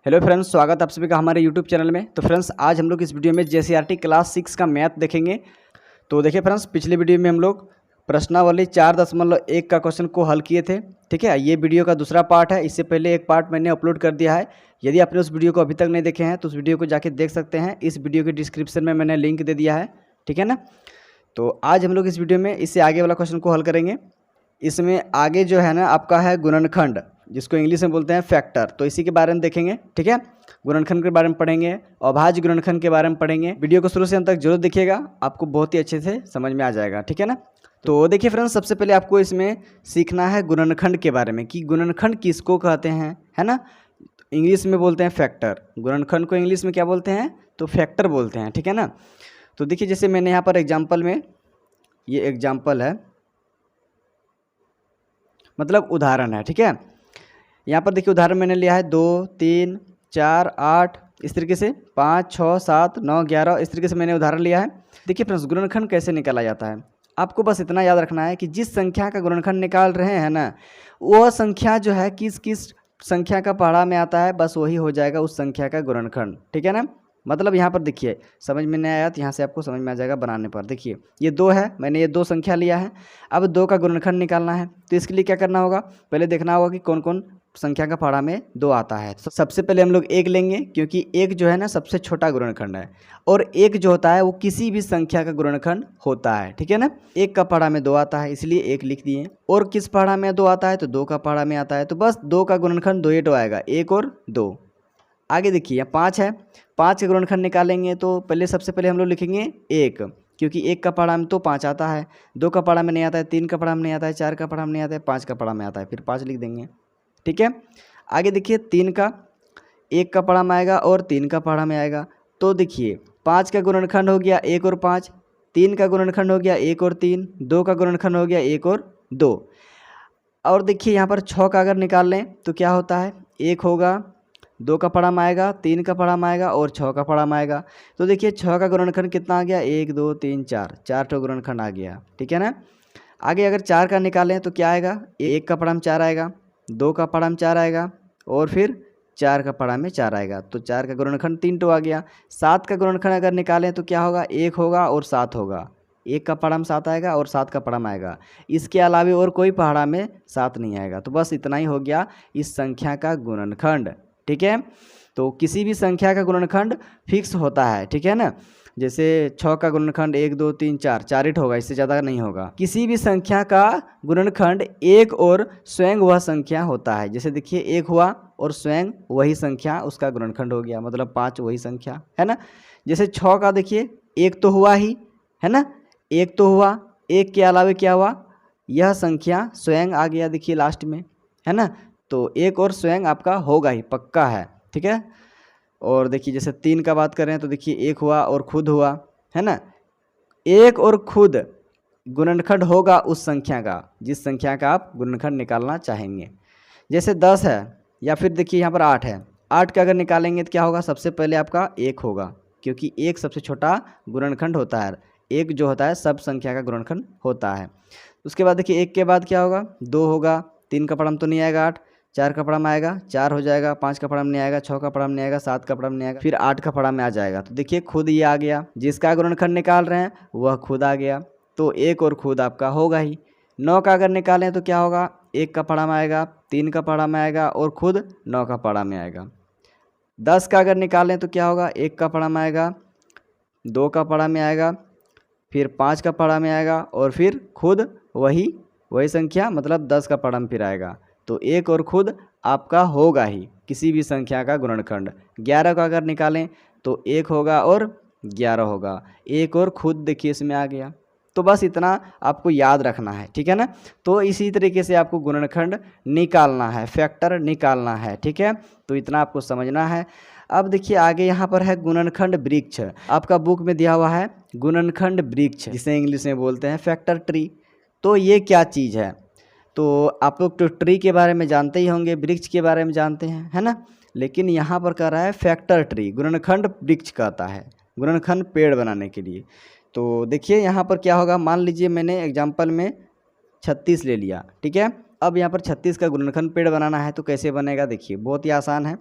Hello friends, स्वागत आप सभी का हमारे यूट्यूब चैनल में। तो फ्रेंड्स, आज हम लोग इस वीडियो में जेसीईआरटी क्लास 6 का मैथ देखेंगे। तो देखिए फ्रेंड्स, पिछले वीडियो में हम लोग प्रश्नावली 4.1 का क्वेश्चन को हल किए थे। ठीक है, ये वीडियो का दूसरा पार्ट है। इससे पहले एक पार्ट मैंने अपलोड कर दिया है। यदि आपने उस वीडियो को अभी तक नहीं देखे हैं तो उस वीडियो को जाके देख सकते हैं। इस वीडियो के डिस्क्रिप्शन में मैंने लिंक दे दिया है। ठीक है ना। तो आज हम लोग इस वीडियो में इससे आगे वाला क्वेश्चन को हल करेंगे। इसमें आगे जो है ना आपका है गुणनखंड, जिसको इंग्लिश में बोलते हैं फैक्टर। तो इसी के बारे में देखेंगे। ठीक है, गुणनखंड के बारे में पढ़ेंगे, अभाज्य गुणनखंड के बारे में पढ़ेंगे। वीडियो को शुरू से अंत तक जरूर देखिएगा, आपको बहुत ही अच्छे से समझ में आ जाएगा। ठीक है ना। तो देखिए फ्रेंड्स, सबसे पहले आपको इसमें सीखना है गुणनखंड के बारे में कि गुणनखंड किसको कहते हैं, है ना। इंग्लिश में बोलते हैं फैक्टर। गुणनखंड को इंग्लिश में क्या बोलते हैं, तो फैक्टर बोलते हैं। ठीक है ना। तो देखिए, जैसे मैंने यहाँ पर एग्जाम्पल में, ये एग्जाम्पल है, मतलब उदाहरण है। ठीक है, यहाँ पर देखिए उदाहरण मैंने लिया है 2, 3, 4, 8, इस तरीके से 5, 6, 7, 9, 11, इस तरीके से मैंने उदाहरण लिया है। देखिए फ्रेंड्स, गुणनखंड कैसे निकाला जाता है, आपको बस इतना याद रखना है कि जिस संख्या का गुणनखंड निकाल रहे हैं ना, वह संख्या जो है किस किस संख्या का पहाड़ा में आता है, बस वही हो जाएगा उस संख्या का गुणनखंड। ठीक है ना। मतलब यहाँ पर देखिए, समझ में नहीं आया तो यहाँ से आपको समझ में आ जाएगा बनाने पर। देखिए ये 2 है, मैंने ये 2 संख्या लिया है। अब 2 का गुणनखंड निकालना है, तो इसके लिए क्या करना होगा, पहले देखना होगा कि कौन कौन संख्या का पहाड़ा में 2 आता है। तो सबसे पहले हम लोग 1 लेंगे, क्योंकि 1 जो है ना सबसे छोटा गुणनखंड है, और 1 जो होता है वो किसी भी संख्या का गुणनखंड होता है। ठीक है ना। 1 का पहाड़ा में 2 आता है, इसलिए 1 लिख दिए। और किस पहाड़ा में 2 आता है, तो 2 का पहाड़ा में आता है, तो बस 2 का गुणनखंड 2 ही तो आएगा, 1 और 2। आगे देखिए यहाँ 5 है, 5 का गुणनखंड निकालेंगे तो पहले सबसे पहले हम लोग लिखेंगे 1, क्योंकि 1 का पहाड़ा में तो 5 आता है, 2 का पहाड़ा में नहीं आता है, 3 का पहाड़ा में नहीं आता है, 4 का पहाड़ा में नहीं आता है, 5 का पहाड़ा में आता है, फिर 5 लिख देंगे। ठीक है। आगे देखिए 3 का 1 का पहाड़ा में आएगा और 3 का पहाड़ा में आएगा, तो देखिए 5 का गुणनखंड हो गया 1 और 5, 3 का गुणनखंड हो गया 1 और 3, 2 का गुणनखंड हो गया 1 और 2। और देखिए यहाँ पर 6 का अगर निकाल लें तो क्या होता है, 1 होगा, 2 का पहाड़ा में आएगा, 3 का पहाड़ा में आएगा और 6 का पहाड़ा में आएगा। तो देखिए 6 का गुणनखंड कितना आ गया, 1, 2, 3, 4, 4 ठो गुणनखंड आ गया। ठीक है ना। आगे अगर 4 का निकालें तो क्या आएगा, 1 का पहाड़ा में 4 आएगा, 2 का पहाड़ा में 4 आएगा और फिर 4 का पहाड़ा में 4 आएगा, तो 4 का गुणनखंड 3 टो आ गया। 7 का गुणनखंड अगर निकालें तो क्या होगा, 1 होगा और 7 होगा, 1 का पहाड़ा में 7 आएगा और 7 का पहाड़ा में आएगा, इसके अलावा और कोई पहाड़ा में 7 नहीं आएगा। तो बस इतना ही हो गया इस संख्या का गुणनखंड। ठीक है। तो किसी भी संख्या का गुणनखंड फिक्स होता है। ठीक है ना। जैसे 6 का गुणनखंड 1, 2, 3, 4, 4 ही होगा, इससे ज़्यादा नहीं होगा। किसी भी संख्या का गुणनखंड 1 और स्वयं वह संख्या होता है। जैसे देखिए 1 हुआ और स्वयं वही संख्या उसका गुणनखंड हो गया, मतलब 5 वही संख्या है ना। जैसे 6 का देखिए 1 तो हुआ ही है ना, 1 तो हुआ, 1 के अलावा क्या हुआ, यह संख्या स्वयं आ गया, देखिए लास्ट में, है ना। तो 1 और स्वयं आपका होगा ही, पक्का है। ठीक है। और देखिए जैसे 3 का बात करें तो देखिए 1 हुआ और खुद हुआ, है ना। 1 और खुद गुणनखंड होगा उस संख्या का जिस संख्या का आप गुणनखंड निकालना चाहेंगे। जैसे 10 है, या फिर देखिए यहाँ पर 8 है, 8 का अगर निकालेंगे तो क्या होगा, सबसे पहले आपका 1 होगा, क्योंकि 1 सबसे छोटा गुणनखंड होता है। 1 जो होता है सब संख्या का गुणनखंड होता है। उसके बाद देखिए 1 के बाद क्या होगा, 2 होगा, 3 का पहाड़ा में तो नहीं आएगा 8, 4 का पहाड़ा में आएगा 4 हो जाएगा, 5 का पहाड़ा में नहीं आएगा, 6 का पहाड़ा में नहीं आएगा, 7 का पहाड़ा में नहीं आएगा, फिर 8 का पहाड़ा में आ जाएगा। तो देखिए खुद ये आ गया, जिसका गुणनखंड निकाल रहे हैं वह खुद आ गया, तो 1 और खुद आपका होगा ही। 9 का अगर निकालें तो क्या होगा, 1 का पहाड़ा में आएगा, 3 का पहाड़ा में आएगा और खुद 9 का पहाड़ा में आएगा। 10 का अगर निकालें तो क्या होगा, 1 का पहाड़ा में आएगा, 2 का पहाड़ा में आएगा, फिर 5 का पहाड़ा में आएगा और फिर खुद वही संख्या, मतलब 10 का पहाड़ा में फिर आएगा। तो 1 और खुद आपका होगा ही किसी भी संख्या का गुणनखंड। 11 का अगर निकालें तो 1 होगा और 11 होगा, 1 और खुद देखिए इसमें आ गया। तो बस इतना आपको याद रखना है। ठीक है ना। तो इसी तरीके से आपको गुणनखंड निकालना है, फैक्टर निकालना है। ठीक है। तो इतना आपको समझना है। अब देखिए आगे यहाँ पर है गुणनखंड वृक्ष। आपका बुक में दिया हुआ है गुणनखंड वृक्ष, जिसे इंग्लिश में बोलते हैं फैक्टर ट्री। तो ये क्या चीज़ है, तो आप लोग तो ट्री के बारे में जानते ही होंगे, वृक्ष के बारे में जानते हैं, है ना। लेकिन यहाँ पर कह रहा है फैक्टर ट्री, गुणनखंड वृक्ष कहता है, गुणनखंड पेड़ बनाने के लिए। तो देखिए यहाँ पर क्या होगा, मान लीजिए मैंने एग्जाम्पल में 36 ले लिया। ठीक है। अब यहाँ पर 36 का गुणनखंड पेड़ बनाना है तो कैसे बनेगा, देखिए बहुत ही आसान है।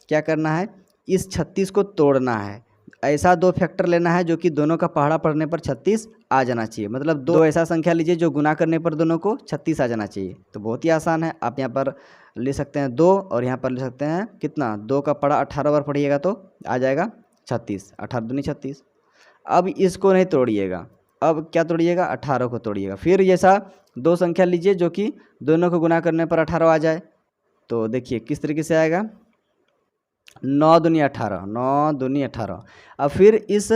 क्या करना है, इस 36 को तोड़ना है। ऐसा दो फैक्टर लेना है जो कि दोनों का पहाड़ा पढ़ने पर 36 आ जाना चाहिए। मतलब दो ऐसा संख्या लीजिए जो गुना करने पर दोनों को 36 आ जाना चाहिए। तो बहुत ही आसान है, आप यहाँ पर ले सकते हैं 2 और यहाँ पर ले सकते हैं कितना, 2 का पढ़ा 18 बार पढ़िएगा तो आ जाएगा 36, 18 दूनी 36। अब इसको नहीं तोड़िएगा, अब क्या तोड़िएगा, 18 को तोड़िएगा। फिर ऐसा दो संख्या लीजिए जो कि दोनों को गुना करने पर 18 आ जाए। तो देखिए किस तरीके से आएगा, 9 दूनी 18, 9 दूनी 18। अब फिर इस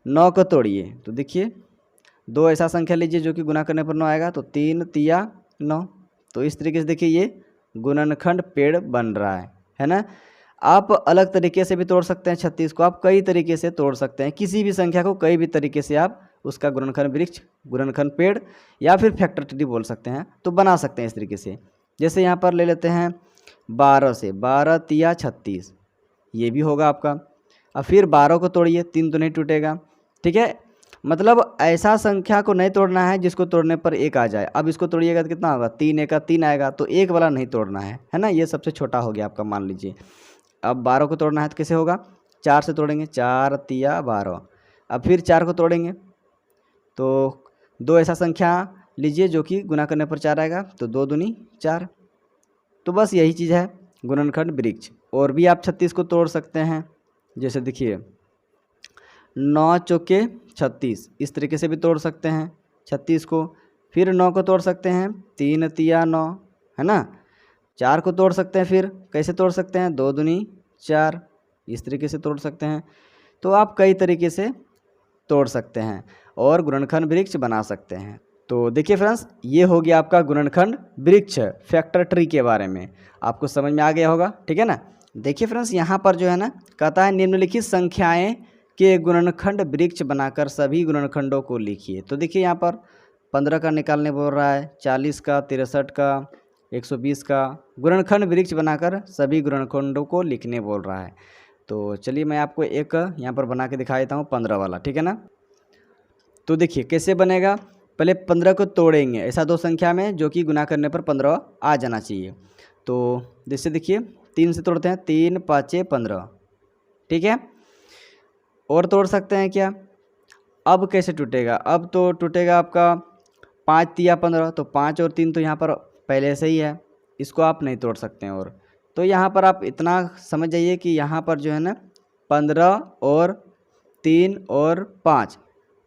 9 को तोड़िए, तो देखिए दो ऐसा संख्या लीजिए जो कि गुना करने पर 9 आएगा, तो 3 तिया 9। तो इस तरीके से देखिए ये गुणनखंड पेड़ बन रहा है ना। आप अलग तरीके से भी तोड़ सकते हैं 36 को, आप कई तरीके से तोड़ सकते हैं किसी भी संख्या को, कई भी तरीके से आप उसका गुणनखंड वृक्ष, गुणनखंड पेड़ या फिर फैक्टर ट्री बोल सकते हैं, तो बना सकते हैं इस तरीके से। जैसे यहाँ पर ले लेते हैं 12 से, 12 तिया 36, ये भी होगा आपका। अब फिर 12 को तोड़िए, 3 तो नहीं टूटेगा, ठीक है। मतलब ऐसा संख्या को नहीं तोड़ना है जिसको तोड़ने पर 1 आ जाए। अब इसको तोड़िएगा तो कितना होगा, 3 1 3 आएगा, तो 1 वाला नहीं तोड़ना है ना। ये सबसे छोटा हो गया आपका, मान लीजिए। अब 12 को तोड़ना है तो कैसे होगा, 4 से तोड़ेंगे, 4 तिया 12। अब फिर 4 को तोड़ेंगे, तो दो ऐसा संख्या लीजिए जो कि गुना करने पर 4 आएगा, तो 2 दूनी 4। तो बस यही चीज़ है गुणनखंड वृक्ष। और भी आप 36 को तोड़ सकते हैं, जैसे देखिए 9 चौके 36, इस तरीके से भी तोड़ सकते हैं 36 को। फिर 9 को तोड़ सकते हैं, 3 तिया 9, है ना। 4 को तोड़ सकते हैं, फिर कैसे तोड़ सकते हैं, 2 दूनी 4, इस तरीके से तोड़ सकते हैं। तो आप कई तरीके से तोड़ सकते हैं और गुणनखंड वृक्ष बना सकते हैं। तो देखिए फ्रेंड्स, ये हो गया आपका गुणनखंड वृक्ष फैक्टर ट्री के बारे में, आपको समझ में आ गया होगा, ठीक है ना। देखिए फ्रेंड्स, यहाँ पर जो है ना कहता है निम्नलिखित संख्याएं के गुणनखंड वृक्ष बनाकर सभी गुणनखंडों को लिखिए। तो देखिए यहाँ पर 15 का निकालने बोल रहा है, 40 का, 63 का, 120 का गुणनखंड वृक्ष बनाकर सभी गुणनखंडों को लिखने बोल रहा है। तो चलिए मैं आपको एक यहाँ पर बना के दिखा देता हूँ 15 वाला, ठीक है ना। तो देखिए कैसे बनेगा, पहले 15 को तोड़ेंगे ऐसा दो संख्या में जो कि गुना करने पर 15 आ जाना चाहिए। तो जैसे देखिए 3 से तोड़ते हैं, 3 5 15, ठीक है। और तोड़ सकते हैं क्या, अब कैसे टूटेगा, अब तो टूटेगा आपका 5 तिया 15, तो 5 और 3 तो यहाँ पर पहले से ही है, इसको आप नहीं तोड़ सकते हैं। और तो यहाँ पर आप इतना समझ जाइए कि यहाँ पर जो है ना 15 और 3 और 5,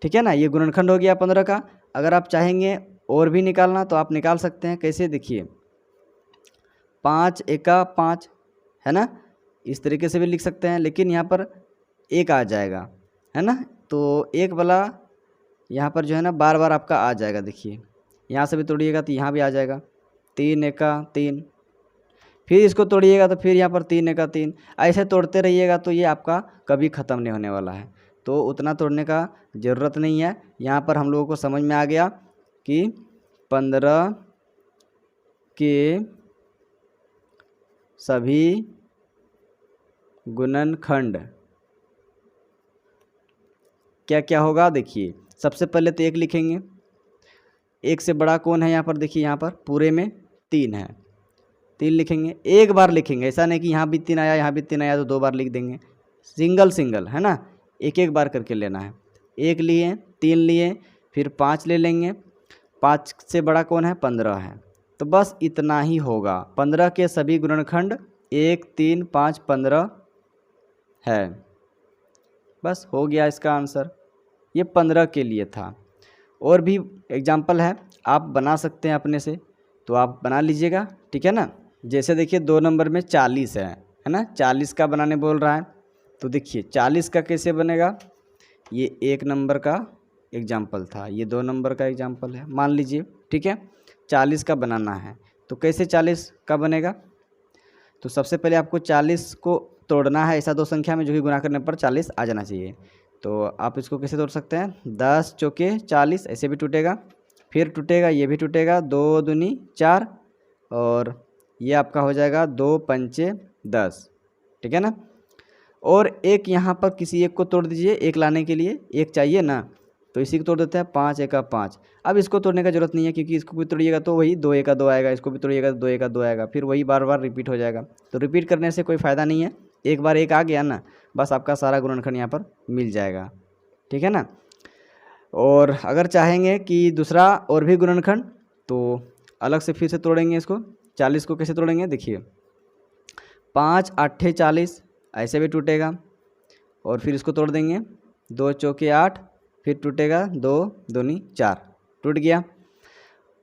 ठीक है ना, ये गुणनखंड हो गया 15 का। अगर आप चाहेंगे और भी निकालना तो आप निकाल सकते हैं, कैसे देखिए 5 एका 5, है ना, इस तरीके से भी लिख सकते हैं, लेकिन यहाँ पर 1 आ जाएगा, है ना। तो 1 वाला यहाँ पर जो है ना बार बार आपका आ जाएगा। देखिए यहाँ से भी तोड़िएगा तो यहाँ भी आ जाएगा, 3 एका 3, फिर इसको तोड़िएगा तो फिर यहाँ पर 3 एका 3, ऐसे तोड़ते रहिएगा तो ये आपका कभी ख़त्म नहीं होने वाला है। तो उतना तोड़ने का ज़रूरत नहीं है। यहाँ पर हम लोगों को समझ में आ गया कि 15 के सभी गुणनखंड क्या क्या होगा। देखिए सबसे पहले तो 1 लिखेंगे, 1 से बड़ा कौन है यहाँ पर, देखिए यहाँ पर पूरे में 3 है, 3 लिखेंगे, एक बार लिखेंगे, ऐसा नहीं कि यहाँ भी 3 आया यहाँ भी 3 आया तो 2 बार लिख देंगे, सिंगल सिंगल, है ना, एक एक बार करके लेना है। 1 लिए, 3 लिए, फिर 5 ले लेंगे, 5 से बड़ा कौन है, 15 है। तो बस इतना ही होगा, 15 के सभी गुणनखंड 1 3 5 15 है। बस हो गया इसका आंसर, ये 15 के लिए था। और भी एग्जाम्पल है, आप बना सकते हैं अपने से, तो आप बना लीजिएगा, ठीक है ना। जैसे देखिए 2 नंबर में 40 है ना, 40 का बनाने बोल रहा है। तो देखिए 40 का कैसे बनेगा, ये 1 नंबर का एग्जाम्पल था, ये 2 नंबर का एग्जाम्पल है, मान लीजिए, ठीक है। 40 का बनाना है तो कैसे 40 का बनेगा, तो सबसे पहले आपको 40 को तोड़ना है ऐसा दो संख्या में जो कि गुना करने पर 40 आ जाना चाहिए। तो आप इसको कैसे तोड़ सकते हैं, 10 चौके 40, ऐसे भी टूटेगा, फिर टूटेगा, ये भी टूटेगा, 2 दूनी 4, और ये आपका हो जाएगा 2 पंचे 10, ठीक है ना। और एक यहाँ पर किसी एक को तोड़ दीजिए, एक लाने के लिए एक चाहिए ना, तो इसी को तोड़ देते हैं, 5 एका 5। अब इसको तोड़ने का जरूरत नहीं है क्योंकि इसको भी तोड़िएगा तो वही 2 एका 2 आएगा, इसको भी तोड़िएगा तो 2 एका 2 आएगा, फिर वही बार बार रिपीट हो जाएगा। तो रिपीट करने से कोई फ़ायदा नहीं है, एक बार एक आ गया ना, बस आपका सारा गुणनखंड यहाँ पर मिल जाएगा, ठीक है ना। और अगर चाहेंगे कि दूसरा और भी गुणनखंड तो अलग से फिर से तोड़ेंगे इसको। 40 को कैसे तोड़ेंगे देखिए, 5 8 40 ऐसे भी टूटेगा, और फिर इसको तोड़ देंगे, 2 चौके 8, फिर टूटेगा 2 दूनी 4, टूट गया।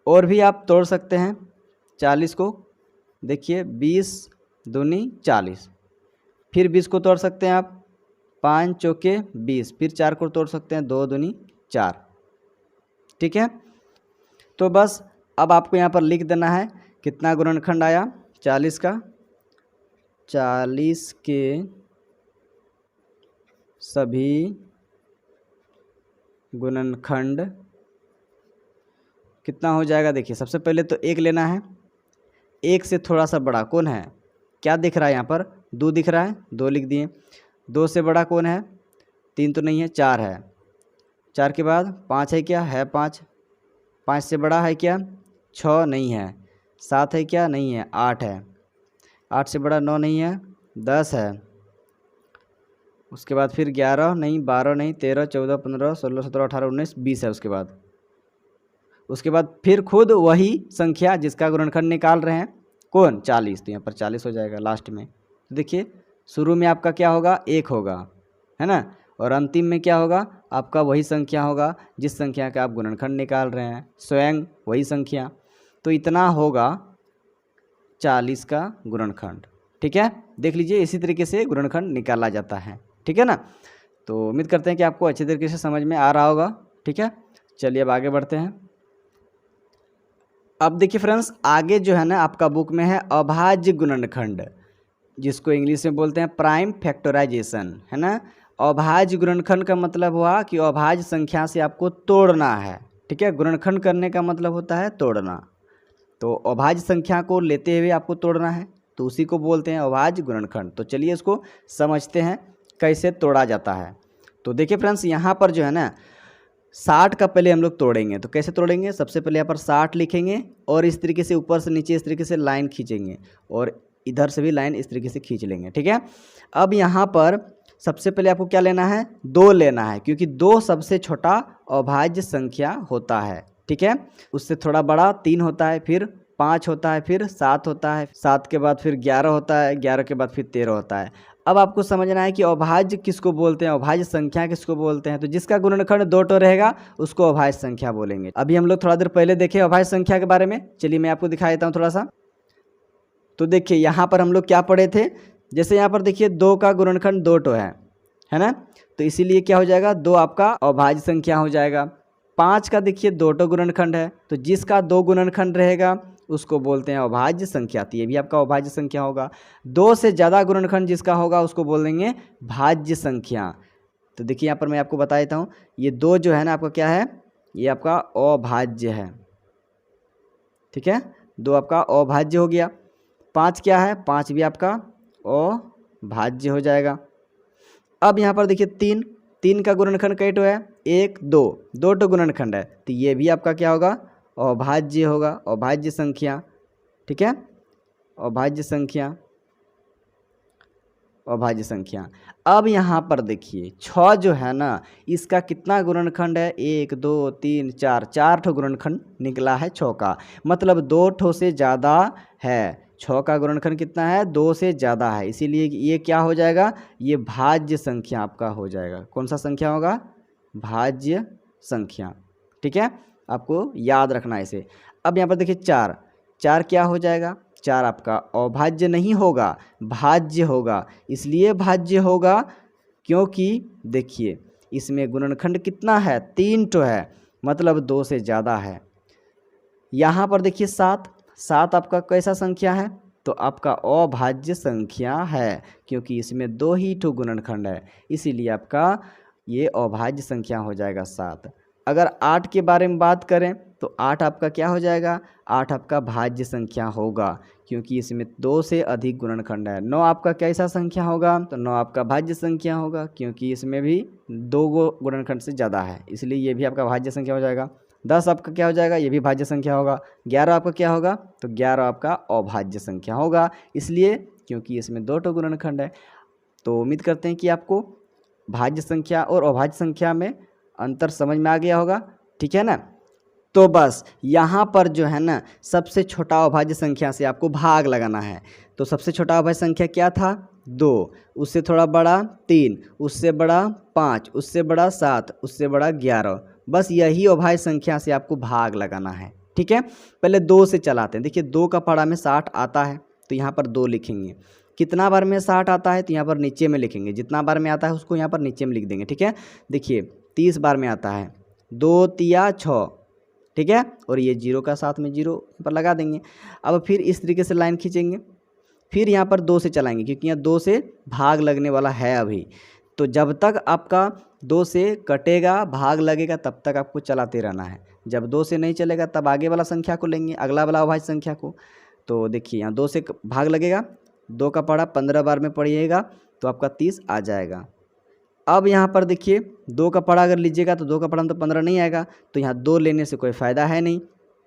और भी आप तोड़ सकते हैं 40 को, देखिए 20 दूनी 40, फिर 20 को तोड़ सकते हैं आप, 5 चौके 20, फिर 4 को तोड़ सकते हैं, 2 दूनी 4, ठीक है। तो बस अब आपको यहाँ पर लिख देना है कितना गुणनखंड आया 40 का, 40 के सभी गुणनखंड कितना हो जाएगा। देखिए सबसे पहले तो एक लेना है, एक से थोड़ा सा बड़ा कौन है, क्या दिख रहा है यहाँ पर, 2 दिख रहा है, 2 लिख दिए। 2 से बड़ा कौन है, 3 तो नहीं है, 4 है। 4 के बाद 5 है क्या, है 5। 5 से बड़ा है क्या, 6 नहीं है। 7 है क्या, नहीं है, 8 है। 8 से बड़ा 9 नहीं है, 10 है। उसके बाद फिर 11 नहीं, 12 नहीं, 13 14 15 16 17 18 19 20 है। उसके बाद फिर खुद वही संख्या जिसका गुणनखंड निकाल रहे हैं कौन, 40, तो यहाँ पर 40 हो जाएगा लास्ट में। तो देखिए शुरू में आपका क्या होगा, 1 होगा, है ना, और अंतिम में क्या होगा, आपका वही संख्या होगा जिस संख्या का आप गुणनखंड निकाल रहे हैं, स्वयं वही संख्या। तो इतना होगा 40 का गुणनखंड, ठीक है। देख लीजिए इसी तरीके से गुणनखंड निकाला जाता है, ठीक है ना। तो उम्मीद करते हैं कि आपको अच्छे तरीके से समझ में आ रहा होगा, ठीक है। चलिए अब आगे बढ़ते हैं। अब देखिए फ्रेंड्स, आगे जो है ना आपका बुक में है अभाज्य गुणनखंड, जिसको इंग्लिश में बोलते हैं प्राइम फैक्टराइजेशन, है ना। अभाज्य गुणनखंड का मतलब हुआ कि अभाज्य संख्या से आपको तोड़ना है, ठीक है। गुणनखंड करने का मतलब होता है तोड़ना, तो अभाज्य संख्या को लेते हुए आपको तोड़ना है, तो उसी को बोलते हैं अभाज्य गुणनखंड। तो चलिए इसको समझते हैं कैसे तोड़ा जाता है। तो देखिए फ्रेंड्स, यहाँ पर जो है ना 60 का पहले हम लोग तोड़ेंगे। तो कैसे तोड़ेंगे, सबसे पहले यहाँ पर 60 लिखेंगे और इस तरीके से ऊपर से नीचे इस तरीके से लाइन खींचेंगे और इधर से भी लाइन इस तरीके से खींच लेंगे, ठीक है। अब यहाँ पर सबसे पहले आपको क्या लेना है, 2 लेना है, क्योंकि 2 सबसे छोटा अभाज्य संख्या होता है, ठीक है। उससे थोड़ा बड़ा 3 होता है, फिर 5 होता है, फिर 7 होता है, 7 के बाद फिर 11 होता है, 11 के बाद फिर 13 होता है। अब आपको समझना है कि अभाज्य किसको बोलते हैं, अभाज्य संख्या किसको बोलते हैं। तो जिसका गुणनखंड 2 टो रहेगा उसको अभाज्य संख्या बोलेंगे। अभी हम लोग थोड़ा देर पहले देखे अभाज्य संख्या के बारे में, चलिए मैं आपको दिखा देता हूँ थोड़ा सा। तो देखिए यहाँ पर हम लोग क्या पढ़े थे, जैसे यहाँ पर देखिए 2 का गुणनखंड 2 टो है ना, तो इसीलिए क्या हो जाएगा, 2 आपका अभाज्य संख्या हो जाएगा। 5 का देखिए 2 टो गुणनखंड है, तो जिसका 2 गुणनखंड रहेगा उसको बोलते हैं अभाज्य संख्या, तो ये भी आपका अभाज्य संख्या होगा। 2 से ज़्यादा गुणनखंड जिसका होगा उसको बोल देंगे भाज्य संख्या। तो देखिए यहाँ पर मैं आपको बता देता हूँ, ये 2 जो है ना आपका क्या है, ये आपका अभाज्य है, ठीक है। 2 आपका अभाज्य हो गया। 5 क्या है, 5 भी आपका अभाज्य हो जाएगा। अब यहाँ पर देखिए 3 का गुणनखंड कई टो है, 1 2, 2 टो गुणनखंड है, तो ये भी आपका क्या होगा, अभाज्य होगा, अभाज्य संख्या, ठीक है। अभाज्य संख्या, अभाज्य संख्या। अब यहाँ पर देखिए 6 जो है ना, इसका कितना गुणनखंड है, 1 2 3 4, 4 ठो गुणनखंड निकला है 6 का, मतलब 2 ठो से ज़्यादा है। 6 का गुणनखंड कितना है, 2 से ज़्यादा है, इसीलिए ये क्या हो जाएगा, ये भाज्य संख्या आपका हो जाएगा। कौन सा संख्या होगा, भाज्य संख्या, ठीक है। आपको याद रखना है इसे। अब यहाँ पर देखिए 4 क्या हो जाएगा, 4 आपका अभाज्य नहीं होगा, भाज्य होगा। इसलिए भाज्य होगा क्योंकि देखिए इसमें गुणनखंड कितना है, 3 टो है, मतलब 2 से ज़्यादा है। यहाँ पर देखिए 7 आपका कैसा संख्या है, तो आपका अभाज्य संख्या है, क्योंकि इसमें 2 ही ठो गुणनखंड है, इसीलिए आपका ये अभाज्य संख्या हो जाएगा 7। अगर 8 के बारे में बात करें तो 8 आपका क्या हो जाएगा, 8 आपका भाज्य संख्या होगा, क्योंकि इसमें 2 से अधिक गुणनखंड है। 9 आपका कैसा संख्या होगा, तो 9 आपका भाज्य संख्या होगा, क्योंकि इसमें भी 2 गुणनखंड से ज़्यादा है, इसलिए ये भी आपका भाज्य संख्या हो जाएगा। 10 आपका क्या हो जाएगा, ये भी भाज्य संख्या होगा। 11 आपका क्या होगा, तो 11 आपका अभाज्य संख्या होगा, इसलिए क्योंकि इसमें 2 टो गुणनखंड है। तो उम्मीद करते हैं कि आपको भाज्य संख्या और अभाज्य संख्या में अंतर समझ में आ गया होगा। ठीक है ना। तो बस यहाँ पर जो है ना सबसे छोटा अभाज्य संख्या से आपको भाग लगाना है। तो सबसे छोटा अभाज्य संख्या क्या था? 2, उससे थोड़ा बड़ा 3, उससे बड़ा 5, उससे बड़ा 7, उससे बड़ा 11। बस यही अभाज्य संख्या से आपको भाग लगाना है। ठीक है, पहले 2 से चलाते हैं। देखिए 2 का पढ़ा में 60 आता है तो यहाँ पर 2 लिखेंगे। कितना बार में 60 आता है तो यहाँ पर नीचे में लिखेंगे, जितना बार में आता है उसको यहाँ पर नीचे में लिख देंगे। ठीक है, देखिए 30 बार में आता है, 2 तिया 6। ठीक है, और ये 0 का साथ में 0 पर लगा देंगे। अब फिर इस तरीके से लाइन खींचेंगे, फिर यहाँ पर 2 से चलाएंगे क्योंकि यहाँ 2 से भाग लगने वाला है अभी। तो जब तक आपका 2 से कटेगा भाग लगेगा तब तक आपको चलाते रहना है। जब 2 से नहीं चलेगा तब आगे वाला संख्या को लेंगे, अगला वाला अभाज्य संख्या को। तो देखिए यहाँ 2 से भाग लगेगा, 2 का पढ़ा 15 बार में पढ़िएगा तो आपका 30 आ जाएगा। अब यहाँ पर देखिए 2 का पढ़ा अगर लीजिएगा तो 2 का पढ़ा में तो 15 नहीं आएगा, तो यहाँ 2 लेने से कोई फ़ायदा है नहीं।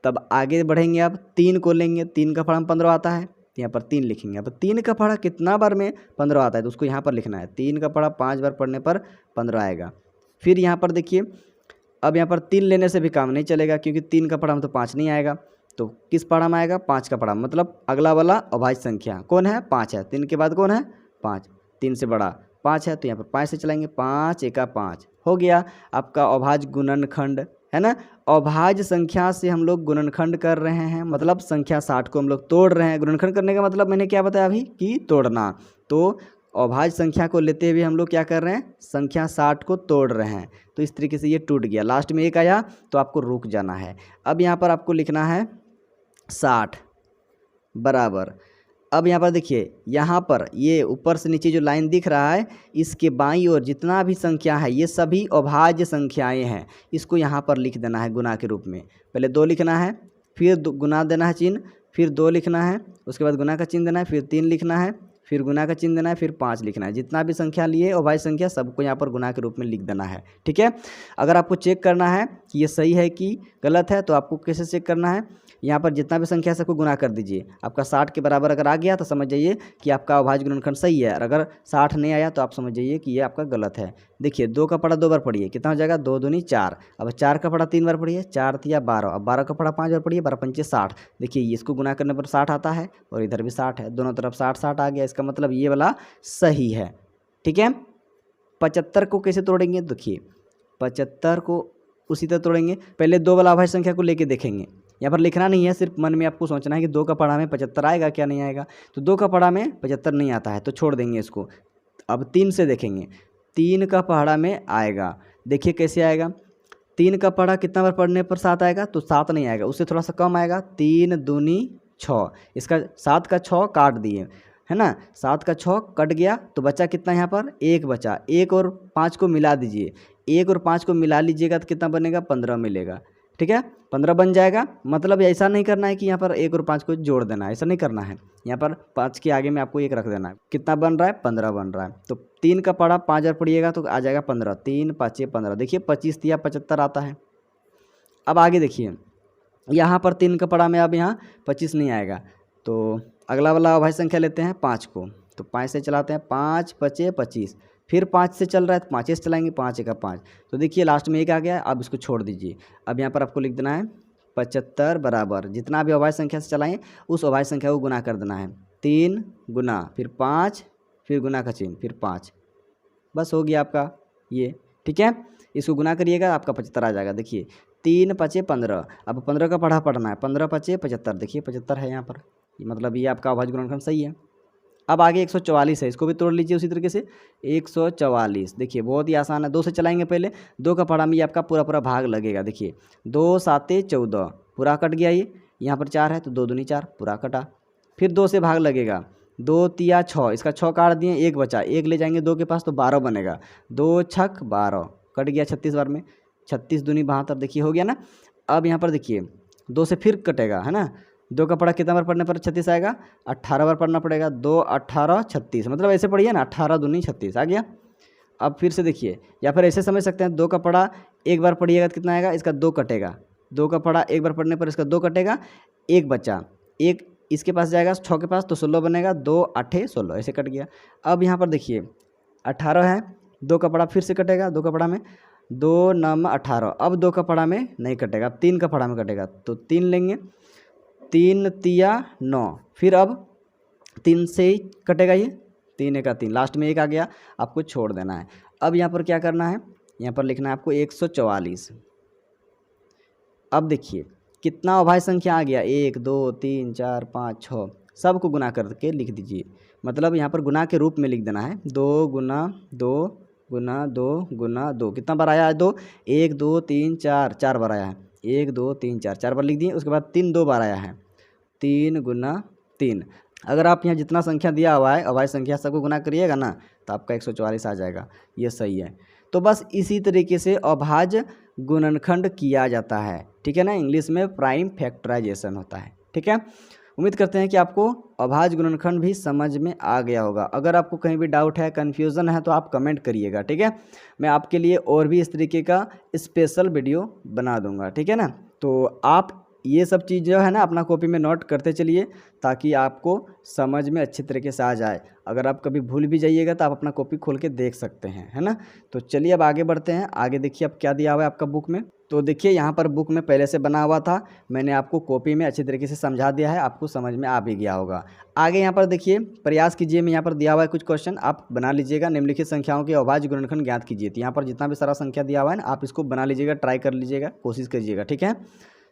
तब आगे बढ़ेंगे, अब 3 को लेंगे, 3 का पढ़ा में 15 आता है तो यहाँ पर 3 लिखेंगे। अब 3 का पढ़ा कितना बार में 15 आता है तो उसको यहाँ पर लिखना है। 3 का पढ़ा 5 बार पढ़ने पर 15 आएगा। फिर यहाँ पर देखिए अब यहाँ पर 3 लेने से भी काम नहीं चलेगा क्योंकि 3 का पढ़ा में तो 5 नहीं आएगा, तो किस पढ़ा में आएगा? 5 का पढ़ा, मतलब अगला वाला अभाज्य संख्या कौन है? 5 है। 3 के बाद कौन है? 5। 3 से बड़ा 5 है तो यहाँ पर 5 से चलाएंगे, 5 एका 5 हो गया आपका अभाज्य गुणनखंड, है ना। अभाज्य संख्या से हम लोग गुणनखंड कर रहे हैं, मतलब संख्या 60 को हम लोग तोड़ रहे हैं। गुणनखंड करने का मतलब मैंने क्या बताया अभी कि तोड़ना। तो अभाज्य संख्या को लेते हुए हम लोग क्या कर रहे हैं? संख्या 60 को तोड़ रहे हैं। तो इस तरीके से ये टूट गया, लास्ट में 1 आया तो आपको रुक जाना है। अब यहाँ पर आपको लिखना है 60 बराबर। अब यहाँ पर देखिए, यहाँ पर ये ऊपर से नीचे जो लाइन दिख रहा है इसके बाईं ओर जितना भी संख्या है ये सभी अभाज्य संख्याएं हैं। इसको यहाँ पर लिख देना है गुना के रूप में। पहले 2 लिखना है, फिर गुना देना है चिन्ह, फिर 2 लिखना है, उसके बाद गुना का चिन्ह देना है, फिर 3 लिखना है, फिर गुना का चिन्ह देना है, फिर 5 लिखना है। जितना भी संख्या लिए अभाज्य संख्या सबको यहाँ पर गुना के रूप में लिख देना है। ठीक है, अगर आपको चेक करना है कि ये सही है कि गलत है तो आपको कैसे चेक करना है? यहाँ पर जितना भी संख्या है सबको गुना कर दीजिए। आपका 60 के बराबर अगर आ गया तो समझ जाइए कि आपका अभाज्य गुणनखंड सही है, और अगर 60 नहीं आया तो आप समझ जाइए कि ये आपका गलत है। देखिए 2 का पढ़ा 2 बार पढ़िए, कितना हो जाएगा? 2 दूनी 4। अब 4 का पढ़ा 3 बार पढ़िए, 4 तिया 12। अब 12 का पढ़ा 5 बार पढ़िए, 12 पंचे 60। देखिए इसको गुना करने पर 60 आता है और इधर भी 60 है, दोनों तरफ 60 आ गया। इसका मतलब ये वाला सही है। ठीक है, 75 को कैसे तोड़ेंगे? देखिए 75 को उसी तरह तोड़ेंगे। पहले 2 वाला अभाज्य संख्या को लेके देखेंगे, यहाँ पर लिखना नहीं है, सिर्फ मन में आपको सोचना है कि 2 का पढ़ा में 75 आएगा क्या नहीं आएगा। तो 2 का पढ़ा में 75 नहीं आता है तो छोड़ देंगे इसको। अब 3 से देखेंगे, 3 का पढ़ा में आएगा। देखिए कैसे आएगा? 3 का पढ़ा कितना बार पढ़ने पर 7 आएगा? तो 7 नहीं आएगा, उससे थोड़ा सा कम आएगा। 3 दूनी 6, इसका 7 का 6 काट दिए, है ना। 7 का 6 कट गया तो बचा कितना? यहाँ पर 1 बचा। 1 और 5 को मिला दीजिए, 1 और 5 को मिला लीजिएगा तो कितना बनेगा? 15 मिलेगा। ठीक है, 15 बन जाएगा। मतलब ऐसा नहीं करना है कि यहाँ पर 1 और 5 को जोड़ देना है, ऐसा नहीं करना है। यहाँ पर 5 के आगे में आपको 1 रख देना है। कितना बन रहा है? 15 बन रहा है। तो 3 का पढ़ा 5 बार पढ़िएगा तो आ जाएगा 15। 3 5 15। देखिए 25 तिया 75 आता है। अब आगे देखिए, यहाँ पर 3 का पढ़ा में अब यहाँ 25 नहीं आएगा, तो अगला वाला अभाज्य संख्या लेते हैं 5 को। तो 5 से चलाते हैं, 5 5 25। फिर 5 से चल रहा है तो 5 से चलाएंगे, 5 एका 5। तो देखिए लास्ट में 1 आ गया। अब इसको छोड़ दीजिए। अब यहाँ पर आपको लिख देना है 75 बराबर, जितना भी अभाज्य संख्या से चलाएं उस अभाज्य संख्या को गुना कर देना है। 3 गुना, फिर 5, फिर गुना का चिन्ह, फिर 5। बस हो गया आपका ये। ठीक है, इसको गुना करिएगा आपका 75 आ जाएगा। देखिए 3 5 15। अब 15 का पढ़ा पढ़ना है, 15 5 75। देखिए 75 है यहाँ पर, मतलब ये आपका अभाज्य गुणनखंड सही है। अब आगे 144 है, इसको भी तोड़ लीजिए उसी तरीके से। 144 देखिए बहुत ही आसान है। 2 से चलाएंगे पहले, 2 का पढ़ा में ये आपका पूरा पूरा भाग लगेगा। देखिए 2 7 14 पूरा कट गया। ये यहाँ पर 4 है तो 2 दूनी 4 पूरा कटा। फिर 2 से भाग लगेगा, 2 तिया 6, इसका 6 काट दिए, 1 बचा। 1 ले जाएंगे 2 के पास तो 12 बनेगा। 2 छक 12 कट गया 36 बार में, 36 दूनी 72। देखिए हो गया ना। अब यहाँ पर देखिए 2 से फिर कटेगा, है ना। 2 का पढ़ा कितना बार पढ़ने पर 36 आएगा? 18 बार पढ़ना पड़ेगा। 2 18 36, मतलब ऐसे पढ़िए ना, 18 दूनी 36 आ गया। अब फिर से देखिए, या फिर ऐसे समझ सकते हैं, 2 का पढ़ा 1 बार पढ़िएगा तो कितना आएगा? इसका 2 कटेगा। 2 का पढ़ा 1 बार पढ़ने पर इसका 2 कटेगा, 1 बचा। 1 इसके पास जाएगा 6 के पास तो 16 बनेगा। 2 8 16 ऐसे कट गया। अब यहाँ पर देखिए 18 है, 2 का पड़ा फिर से कटेगा, 2 का पड़ा में 2 9 18, अब 2 का पड़ा में नहीं कटेगा, अब 3 का पड़ा में कटेगा, तो 3 लेंगे, 3 तिया 9, फिर अब 3 से ही कटेगा ये, 3 एक 3, लास्ट में 1 आ गया, आपको छोड़ देना है। अब यहाँ पर क्या करना है, यहाँ पर लिखना है आपको 144। अब देखिए कितना अभाज्य संख्या आ गया, 1 2 3 4 5 6, सबको गुना करके लिख दीजिए, मतलब यहाँ पर गुना के रूप में लिख देना है, 2 गुना 2 गुना 2 गुना 2, कितना बार आया है 2, 1 2 3 4, 4 बार आया है, 1 2 3 4, 4 बार लिख दिए, उसके बाद 3 2 बार आया है, 3 गुना 3। अगर आप यहाँ जितना संख्या दिया हुआ है अभाज्य संख्या सबको गुना करिएगा ना, तो आपका 144 आ जाएगा, ये सही है। तो बस इसी तरीके से अभाज्य गुणनखंड किया जाता है, ठीक है ना, इंग्लिश में प्राइम फैक्टराइजेशन होता है, ठीक है। उम्मीद करते हैं कि आपको अभाज्य गुणनखंड भी समझ में आ गया होगा। अगर आपको कहीं भी डाउट है, कन्फ्यूज़न है, तो आप कमेंट करिएगा, ठीक है। मैं आपके लिए और भी इस तरीके का स्पेशल वीडियो बना दूंगा, ठीक है ना। तो आप ये सब चीज़ जो है ना अपना कॉपी में नोट करते चलिए, ताकि आपको समझ में अच्छी तरीके से आ जाए। अगर आप कभी भूल भी जाइएगा तो आप अपना कॉपी खोल के देख सकते हैं, है ना। तो चलिए अब आगे बढ़ते हैं। आगे देखिए अब क्या दिया हुआ है आपका बुक में। तो देखिए यहाँ पर बुक में पहले से बना हुआ था, मैंने आपको कॉपी में अच्छी तरीके से समझा दिया है, आपको समझ में आ भी गया होगा। आगे यहाँ पर देखिए प्रयास कीजिए, में यहाँ पर दिया हुआ है कुछ क्वेश्चन, आप बना लीजिएगा। निम्नलिखित संख्याओं के अभाज्य गुणनखंड ज्ञात कीजिए। तो यहाँ पर जितना भी सारा संख्या दिया हुआ है ना, आप इसको बना लीजिएगा, ट्राई कर लीजिएगा, कोशिश करिएगा, ठीक है।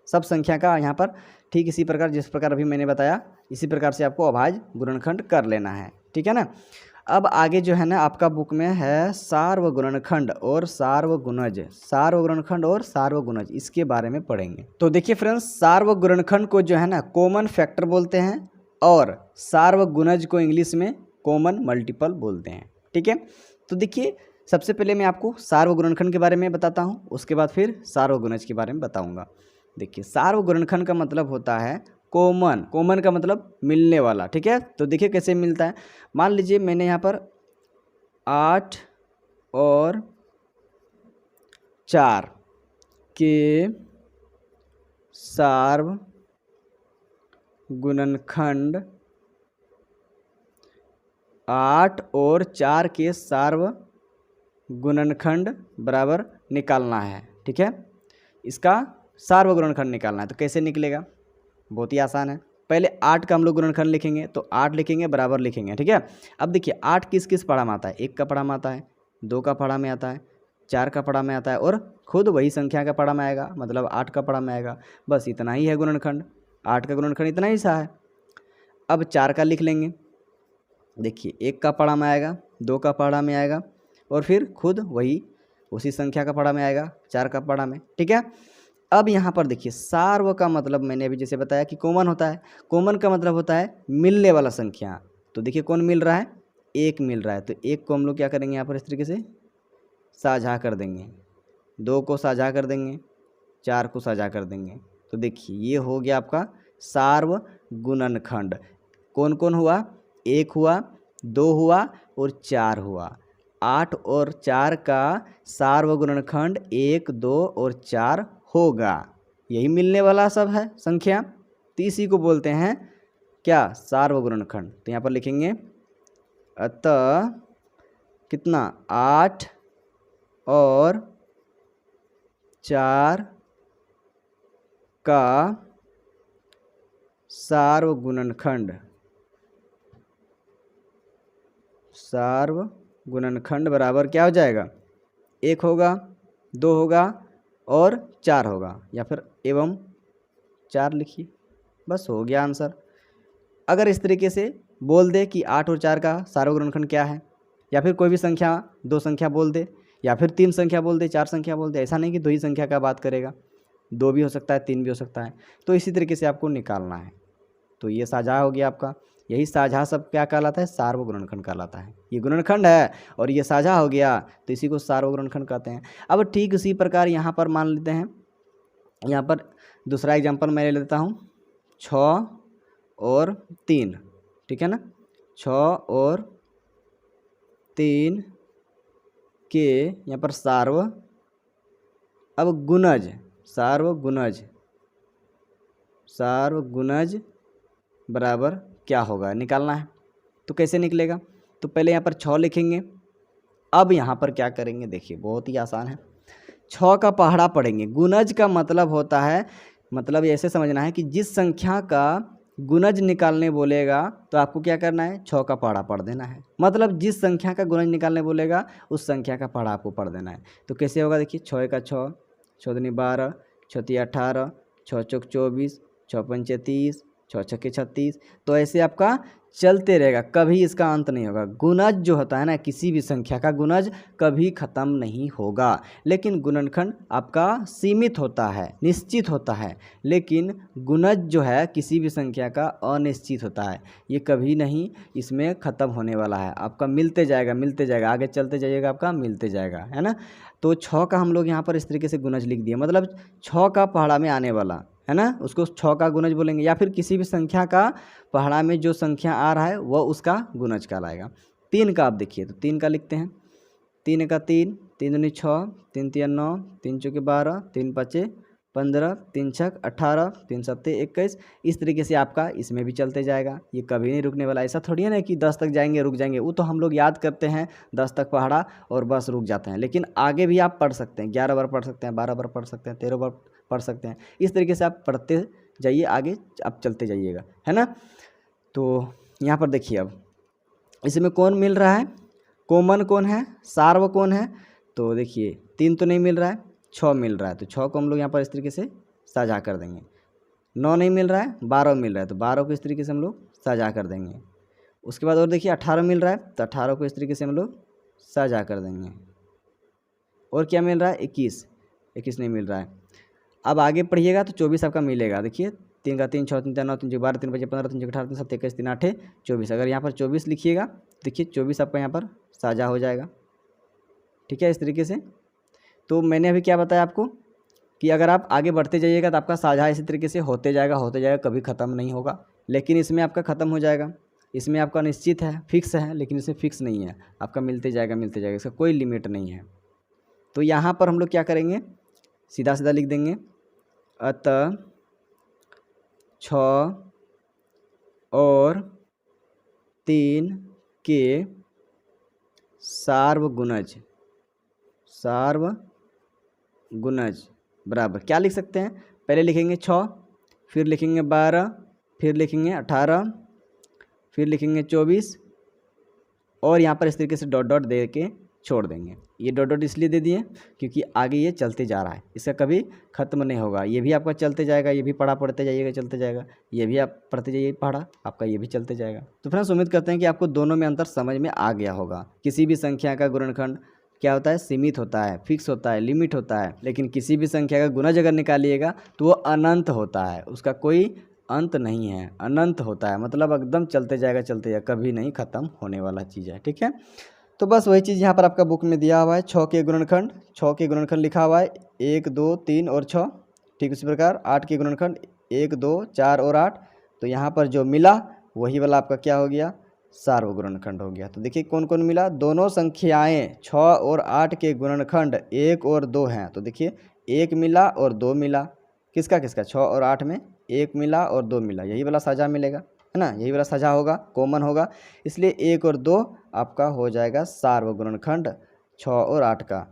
सब संख्या का यहाँ पर ठीक इसी प्रकार, जिस प्रकार अभी मैंने बताया, इसी प्रकार से आपको अभाज्य गुणनखंड कर लेना है, ठीक है ना। अब आगे जो है ना आपका बुक में है सार्वगुणनखंड और सार्वगुणज, सार्वगुणनखंड और सार्वगुणज, इसके बारे में पढ़ेंगे। तो देखिए फ्रेंड्स, सार्वगुणनखंड को जो है ना कॉमन फैक्टर बोलते हैं, और सार्वगुणज को इंग्लिश में कॉमन मल्टीपल बोलते हैं, ठीक है। तो देखिए सबसे पहले मैं आपको सार्वगुणनखंड के बारे में बताता हूँ, उसके बाद फिर सार्वगुणज के बारे में बताऊँगा। देखिए सार्वगुणनखंड का मतलब होता है कॉमन, कॉमन का मतलब मिलने वाला, ठीक है। तो देखिए कैसे मिलता है। मान लीजिए मैंने यहाँ पर 8 और 4 के सार्वगुणनखंड, 8 और 4 के सार्वगुणनखंड बराबर निकालना है, ठीक है। इसका सार्वगुणनखंड निकालना है, तो कैसे निकलेगा, बहुत ही आसान है। पहले 8 का हम लोग गुणनखंड लिखेंगे, तो 8 लिखेंगे, बराबर लिखेंगे, ठीक है। अब देखिए 8 किस किस पढ़ा में आता है, 1 का पढ़ा में आता है, 2 का पढ़ा में आता है, 4 का पढ़ा में आता है, और खुद वही संख्या का पढ़ा में आएगा, मतलब 8 का पढ़ा में आएगा। बस इतना ही है गुणनखंड, 8 का गुणनखंड इतना ही सा है। अब 4 का लिख लेंगे, देखिए 1 का पढ़ा में आएगा, 2 का पढ़ा में आएगा, और फिर खुद वही उसी संख्या का पढ़ा में आएगा, 4 का पढ़ा में, ठीक है। अब यहाँ पर देखिए सार्व का मतलब मैंने अभी जैसे बताया कि कॉमन होता है, कॉमन का मतलब होता है मिलने वाला संख्या। तो देखिए कौन मिल रहा है, 1 मिल रहा है, तो 1 को हम लोग क्या करेंगे यहाँ पर इस तरीके से साझा कर देंगे, 2 को साझा कर देंगे, 4 को साझा कर देंगे। तो देखिए ये हो गया आपका सार्वगुणनखंड। कौन कौन हुआ, 1 हुआ, 2 हुआ और 4 हुआ। 8 और 4 का सार्वगुणनखंड 1 2 और 4 होगा, यही मिलने वाला सब है संख्या, तो इसी को बोलते हैं क्या, सार्वगुणनखंड। तो यहाँ पर लिखेंगे अतः कितना, 8 और 4 का सार्वगुणनखंड, सार्वगुणनखंड बराबर क्या हो जाएगा, 1 होगा, 2 होगा और 4 होगा, या फिर एवं 4 लिखिए, बस हो गया आंसर। अगर इस तरीके से बोल दे कि 8 और 4 का सार्वगुणनखंड क्या है, या फिर कोई भी संख्या, 2 संख्या बोल दे, या फिर 3 संख्या बोल दे, 4 संख्या बोल दे, ऐसा नहीं कि 2 ही संख्या का बात करेगा, 2 भी हो सकता है, 3 भी हो सकता है। तो इसी तरीके से आपको निकालना है। तो ये साझा हो गया आपका, यही साझा सब क्या कहलाता है, सार्वगुणनखंड कहलाता है। ये गुणनखंड है और ये साझा हो गया, तो इसी को सार्वगुणनखंड कहते हैं। अब ठीक इसी प्रकार यहाँ पर मान लेते हैं, यहाँ पर दूसरा एग्जाम्पल मैं ले लेता हूँ, 6 और 3, ठीक है ना, 6 और 3 के यहाँ पर अब गुणज, सार्वगुणज बराबर क्या होगा, निकालना है। तो कैसे निकलेगा, तो पहले यहाँ पर 6 लिखेंगे, अब यहाँ पर क्या करेंगे, देखिए बहुत ही आसान है। 6 का पहाड़ा पढ़ेंगे। गुणज का मतलब होता है, मतलब ऐसे समझना है कि जिस संख्या का गुणज निकालने बोलेगा तो आपको क्या करना है, 6 का पहाड़ा पढ़ देना है। मतलब जिस संख्या का गुणज निकालने बोलेगा उस संख्या का पहाड़ा आपको पढ़ देना है। तो कैसे होगा, देखिए 6 का 6, 6 दूनी 12, 6 तिया 18, 6 चौक 24, 6 पंचे 30, 6 छक्के 36। तो ऐसे आपका चलते रहेगा, कभी इसका अंत नहीं होगा। गुणज जो होता है ना, किसी भी संख्या का गुणज कभी ख़त्म नहीं होगा। लेकिन गुणनखंड आपका सीमित होता है, निश्चित होता है, लेकिन गुणज जो है किसी भी संख्या का अनिश्चित होता है। ये कभी नहीं इसमें ख़त्म होने वाला है, आपका मिलते जाएगा, आगे चलते जाइएगा, आपका मिलते जाएगा, है ना। तो 6 का हम लोग यहाँ पर इस तरीके से गुणज लिख दिए, मतलब 6 का पहाड़ा में आने वाला है ना, उसको 6 का गुणज बोलेंगे। या फिर किसी भी संख्या का पहाड़ा में जो संख्या आ रहा है वह उसका गुणज कहलाएगा। 3 का आप देखिए, तो 3 का लिखते हैं। 3 का 3, 3 दूनी 6, 3 तिया 9, 3 चौके 12, 3 पाँचे 15, 3 छक 18, 3 सत्ते 21। इस तरीके से आपका इसमें भी चलते जाएगा, ये कभी नहीं रुकने वाला। ऐसा थोड़ी है ना कि 10 तक जाएंगे रुक जाएंगे, वो तो हम लोग याद करते हैं 10 तक पहाड़ा और बस रुक जाते हैं। लेकिन आगे भी आप पढ़ सकते हैं, 11 बार पढ़ सकते हैं, 12 बार पढ़ सकते हैं, 13 बार पढ़ सकते हैं। इस तरीके से आप पढ़ते जाइए, आगे आप चलते जाइएगा, है ना। तो यहाँ पर देखिए, अब इसमें कौन मिल रहा है, कॉमन कौन है, सार्व कौन है। तो देखिए 3 तो नहीं मिल रहा है, 6 मिल रहा है, तो 6 को हम लोग यहाँ पर इस तरीके से साझा कर देंगे। 9 नहीं मिल रहा है, 12 मिल रहा है, तो 12 को इस तरीके से हम लोग साझा कर देंगे। उसके बाद और देखिए 18 मिल रहा है, तो 18 को इस तरीके से हम लोग साझा कर देंगे। और क्या मिल रहा है, 21 नहीं मिल रहा है। अब आगे पढ़िएगा तो 24 आपका मिलेगा। देखिए 3 का 3, 6 3 9, 3 12, 3 5 15, 3 18, 3 7 21, 3 8 24। अगर यहाँ पर 24 लिखिएगा, देखिए 24 आपका यहाँ पर साझा हो जाएगा, ठीक है, इस तरीके से। तो मैंने अभी क्या बताया आपको कि अगर आप आगे बढ़ते जाइएगा तो आपका साझा इसी तरीके से होते जाएगा, कभी ख़त्म नहीं होगा। लेकिन इसमें आपका ख़त्म हो जाएगा, इसमें आपका निश्चित है, फिक्स है, लेकिन इसमें फिक्स नहीं है, आपका मिलते जाएगा, इसका कोई लिमिट नहीं है। तो यहाँ पर हम लोग क्या करेंगे, सीधा सीधा लिख देंगे, अतः 6 और 3 के सार्वगुणज बराबर क्या लिख सकते हैं, पहले लिखेंगे 6, फिर लिखेंगे 12, फिर लिखेंगे 18, फिर लिखेंगे 24, और यहाँ पर इस तरीके से डॉट डॉट दे के छोड़ देंगे। ये डॉट डॉट इसलिए दे दिए क्योंकि आगे ये चलते जा रहा है, इसका कभी ख़त्म नहीं होगा। ये भी आपका चलते जाएगा, ये भी पढ़ा पढ़ते जाइएगा, चलते जाएगा, ये भी आप पढ़ते जाइए पढ़ा, आपका ये भी चलते जाएगा। तो फ्रेंड्स उम्मीद करते हैं कि आपको दोनों में अंतर समझ में आ गया होगा। किसी भी संख्या का गुणनखंड क्या होता है, सीमित होता है, फिक्स होता है, लिमिट होता है। लेकिन किसी भी संख्या का गुणज अगर निकालिएगा तो वो अनंत होता है, उसका कोई अंत नहीं है, अनंत होता है, मतलब एकदम चलते जाएगा, कभी नहीं ख़त्म होने वाला चीज़ है, ठीक है। तो बस वही चीज़ यहाँ पर आपका बुक में दिया हुआ है। 6 के गुणनखंड लिखा हुआ है 1 2 3 और 6, ठीक उसी प्रकार 8 के गुणनखंड 1 2 4 और 8। तो यहाँ पर जो मिला वही वाला आपका क्या हो गया, सार्वगुणनखंड हो गया। तो देखिए कौन कौन मिला, दोनों संख्याएं 6 और 8 के गुणनखंड 1 और 2 हैं। तो देखिए 1 मिला और 2 मिला, किसका 6 और 8 में 1 मिला और 2 मिला, यही वाला साझा मिलेगा, है ना, यही वाला साझा होगा, कॉमन होगा। इसलिए 1 और 2 आपका हो जाएगा सार्वगुणनखंड 6 और 8 का।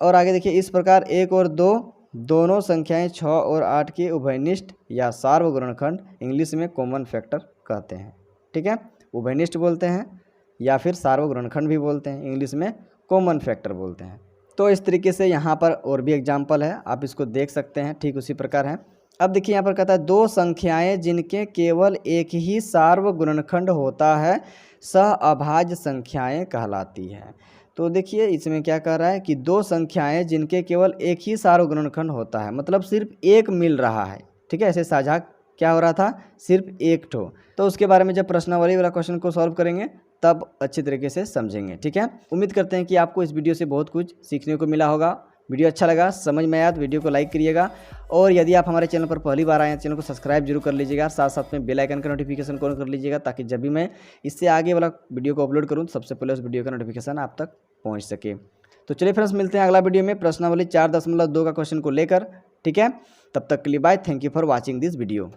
और आगे देखिए इस प्रकार 1 और 2 दोनों संख्याएं 6 और 8 के उभयनिष्ठ या सार्वगुणनखंड, इंग्लिश में कॉमन फैक्टर कहते हैं, ठीक है। उभयनिष्ठ बोलते हैं या फिर सार्वगुणनखंड भी बोलते हैं, इंग्लिश में कॉमन फैक्टर बोलते हैं। तो इस तरीके से यहाँ पर और भी एग्जाम्पल है, आप इसको देख सकते हैं, ठीक उसी प्रकार है। अब देखिए यहाँ पर कहता है 2 संख्याएं जिनके केवल एक ही सार्वगुणनखंड होता है सह अभाज्य संख्याएं कहलाती है। तो देखिए इसमें क्या कह रहा है कि 2 संख्याएं जिनके केवल एक ही सार्वगुणनखंड होता है, मतलब सिर्फ एक मिल रहा है, ठीक है। ऐसे साझा क्या हो रहा था, सिर्फ एक ठो। तो उसके बारे में जब प्रश्नावली वाला क्वेश्चन को सॉल्व करेंगे तब अच्छी तरीके से समझेंगे, ठीक है। उम्मीद करते हैं कि आपको इस वीडियो से बहुत कुछ सीखने को मिला होगा। वीडियो अच्छा लगा, समझ में आया तो वीडियो को लाइक करिएगा, और यदि आप हमारे चैनल पर पहली बार आए हैं चैनल को सब्सक्राइब जरूर कर लीजिएगा, साथ साथ में बेल आइकन का नोटिफिकेशन ऑन कर लीजिएगा, ताकि जब भी मैं इससे आगे वाला वीडियो को अपलोड करूँ सबसे पहले उस वीडियो का नोटिफिकेशन आप तक पहुँच सके। तो चलिए फ्रेंड्स मिलते हैं अगला वीडियो में प्रश्नावली 4.2 का क्वेश्चन को लेकर, ठीक है। तब तक के लिए bye, thank you for watching this video.